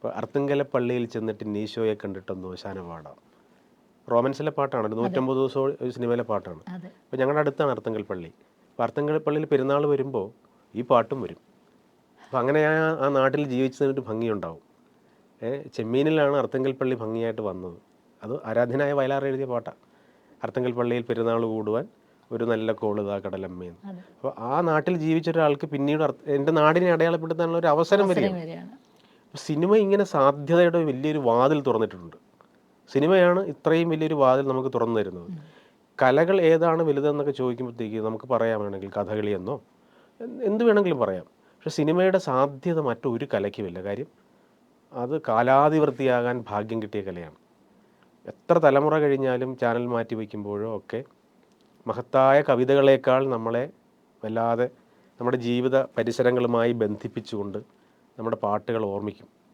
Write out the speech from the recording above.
ഇപ്പോൾ അർത്തുങ്കല പള്ളിയിൽ ചെന്നിട്ട് നീശോയെ കണ്ടിട്ടൊന്ന് ഓശാന പാടാം. റോമൻസിലെ പാട്ടാണ്, 150 ദിവസവും ഒരു സിനിമയിലെ പാട്ടാണ്. അപ്പോൾ ഞങ്ങളുടെ അടുത്താണ് അർത്തുങ്കൽ പള്ളി. അപ്പോൾ അർത്തുങ്കൽ പള്ളിയിൽ പെരുന്നാൾ വരുമ്പോൾ ഈ പാട്ടും വരും. അപ്പോൾ അങ്ങനെ ആ നാട്ടിൽ ജീവിച്ചതിനൊരു ഭംഗിയുണ്ടാവും. ചെമ്മീനിലാണ് അർത്തുങ്കൽ പള്ളി ഭംഗിയായിട്ട് വന്നത്. അത് ആരാധ്യനായ വയലാർ എഴുതിയ പാട്ടാണ്. അർത്തുങ്കൽ പള്ളിയിൽ പെരുന്നാൾ കൂടുവാൻ ഒരു നല്ല കോളുതാ കടലമ്മയെന്ന്. അപ്പോൾ ആ നാട്ടിൽ ജീവിച്ച ഒരാൾക്ക് പിന്നീട് എൻ്റെ നാടിനെ അടയാളപ്പെടുത്താനുള്ള ഒരു അവസരം വരികയാണ്. അപ്പോൾ സിനിമ ഇങ്ങനെ സാധ്യതയുടെ വലിയൊരു വാതിൽ തുറന്നിട്ടുണ്ട്. സിനിമയാണ് ഇത്രയും വലിയൊരു വാതിൽ നമുക്ക് തുറന്നു തരുന്നത്. കലകൾ ഏതാണ് വലുതെന്നൊക്കെ ചോദിക്കുമ്പോഴത്തേക്ക് നമുക്ക് പറയാൻ വേണമെങ്കിൽ കഥകളിയെന്നോ എന്ത് വേണമെങ്കിലും പറയാം. പക്ഷേ സിനിമയുടെ സാധ്യത മറ്റൊരു കലയ്ക്കുമില്ല. കാര്യം അത് കാലാതിവൃത്തിയാകാൻ ഭാഗ്യം കിട്ടിയ കലയാണ്. എത്ര തലമുറ കഴിഞ്ഞാലും ചാനൽ മാറ്റി വയ്ക്കുമ്പോഴോ ഒക്കെ മഹത്തായ കവിതകളേക്കാൾ നമ്മളെ വല്ലാതെ നമ്മുടെ ജീവിത പരിസരങ്ങളുമായി ബന്ധിപ്പിച്ചുകൊണ്ട് നമ്മുടെ പാട്ടുകൾ ഓർമ്മിക്കും.